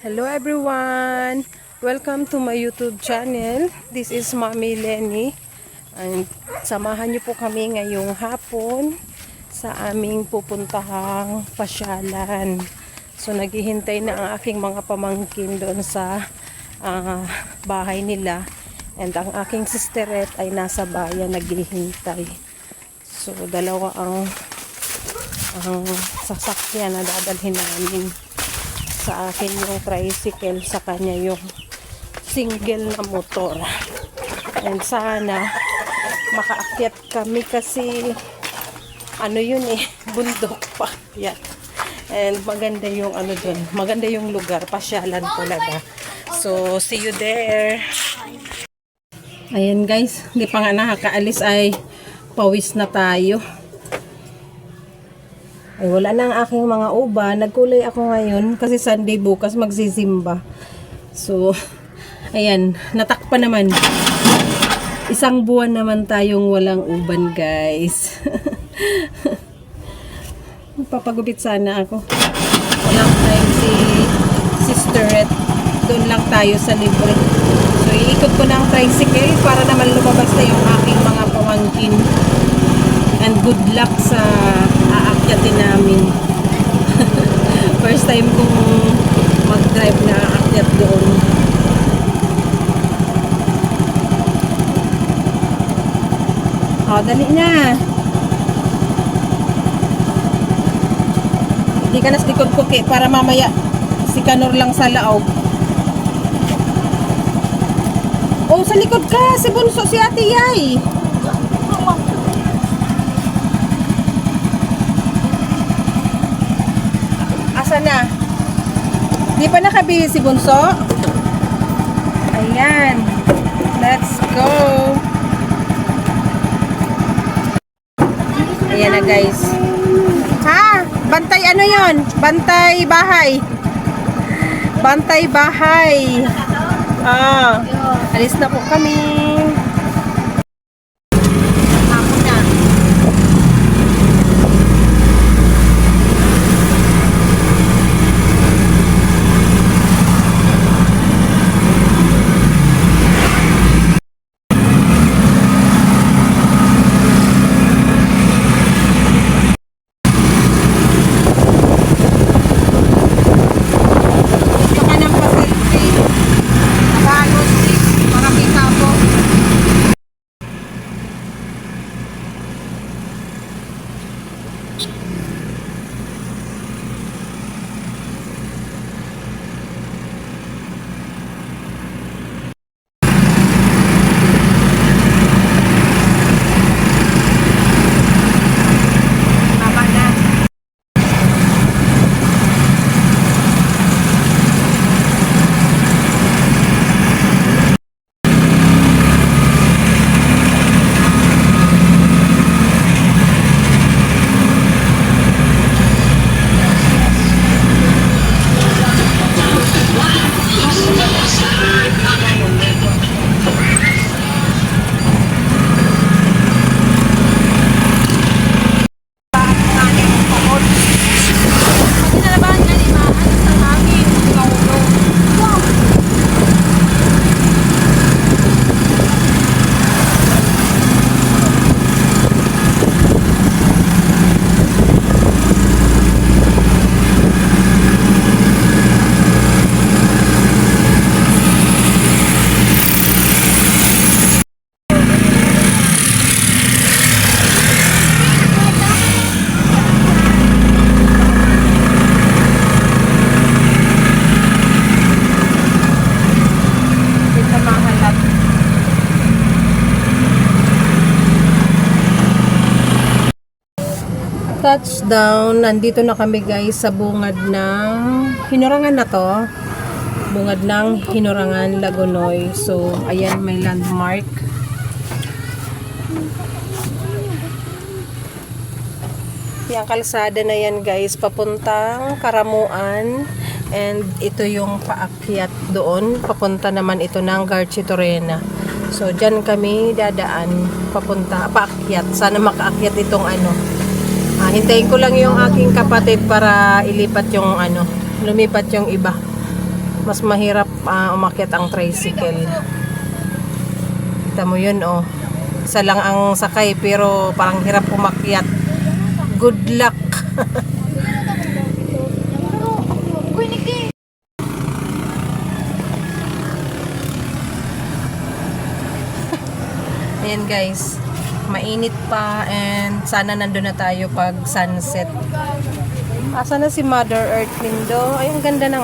Hello everyone! Welcome to my YouTube channel. This is Mommy Lenny. And samahan niyo po kami ngayong hapon sa aming pupuntahang pasyalan. So naghihintay na ang aking mga pamangkin doon sa bahay nila. And ang aking sisteret ay nasa bayan naghihintay. So dalawa ang sasakyan na dadalhin namin. Sa akin yung tricycle, sa kanya yung single na motor. And sana makaakyat kami kasi ano yun bundok pa yan. And maganda yung dun, maganda yung lugar, pasyalan talaga. So see you there. Ayan guys, hindi pa nga nakakaalis ay pawis na tayo. Ay, wala na ang aking mga uba. Nagkulay ako ngayon kasi Sunday, bukas magsisimba. So, ayan, natakpa naman. Isang buwan naman tayong walang uban, guys. Papagupit sana ako. Walang time si Sisterette. Doon lang tayo sa libre. So, iikot ko na ang tricycle para naman lumabas na yung aking mga pamangkin. And good luck sa aakyatin namin. First time kong mag-drive na aakyat doon. O, dali na. Hindi ka na sa likod ko para mamaya si Kanor lang sa laog. O, sa likod ka. Si Bunso, si Ate Yay. Na. Di pa nakabili si Bunso? Ayan. Let's go. Ayan na guys. Ha? Bantay ano yon? Bantay bahay. Bantay bahay. Alis na po kami. Touchdown, nandito na kami guys sa bungad ng Hinurangan na to. Bungad ng Hinurangan, Lagonoy. So, ayan may landmark. Yung kalsada na yan guys, papuntang Karamuan. And ito yung paakyat doon. Papunta naman ito ng Garchitorena. So, dyan kami dadaan. Papunta, paakyat. Sana makaakyat itong hintayin ko lang yung aking kapatid para ilipat yung lumipat yung iba. Mas mahirap umakyat ang tricycle. Kita mo yun, oh. Isa lang ang sakay pero parang hirap umakyat. Good luck. Ayan guys, mainit pa and sana nandun na tayo pag sunset. Asa na si Mother Earth, Lindo? Ay, ang ganda ng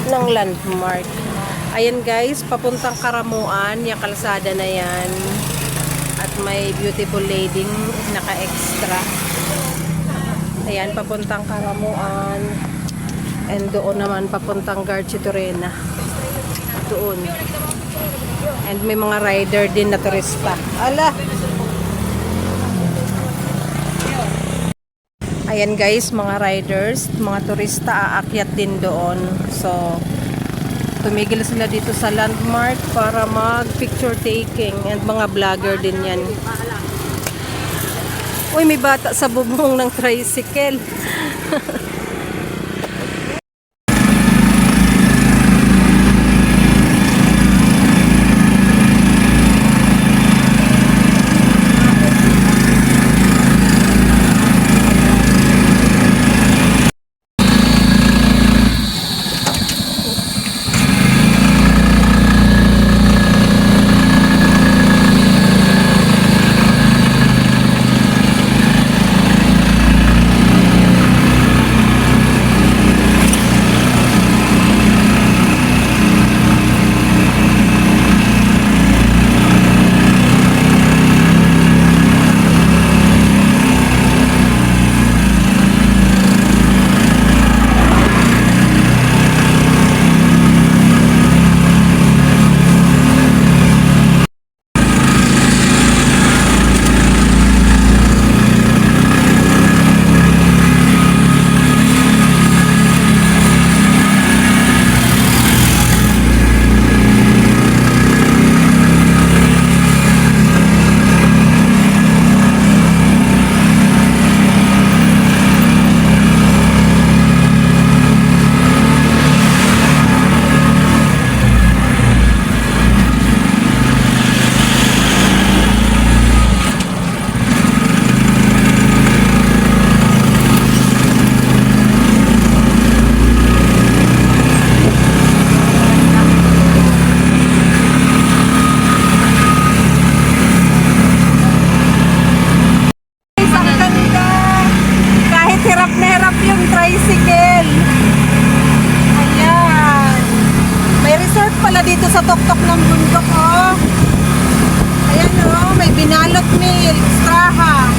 ng landmark. Ayan guys, papuntang Karamuan, yung kalsada na yan. At may beautiful lady naka-extra. Ayan, papuntang Karamuan. And doon naman papuntang Garchitorena. Doon. And may mga rider din na turista. Ala! Ayan guys, mga riders, mga turista aakyat din doon. So, tumigil sila dito sa landmark para mag picture taking and mga vlogger din yan. Uy, may bata sa bubong ng tricycle. Dito sa tuktok ng bundok, oh. Ayan, oh, may binalot milk, straha.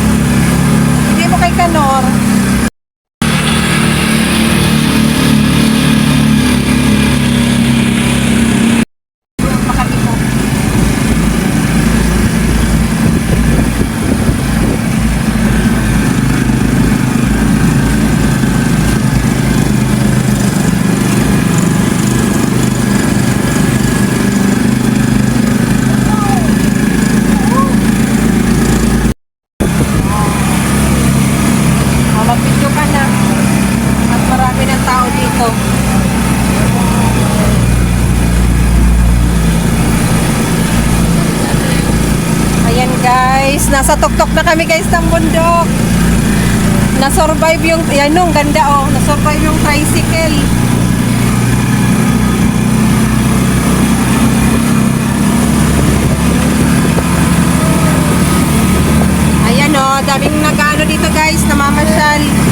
Hindi mo kay Kanor. Ayan guys, nasa tuktok na kami guys ng bundok. Na-survive yung, yan nung ganda oh, na-survive yung tricycle. Ayan oh, daming nag-ano dito guys, namamasyal.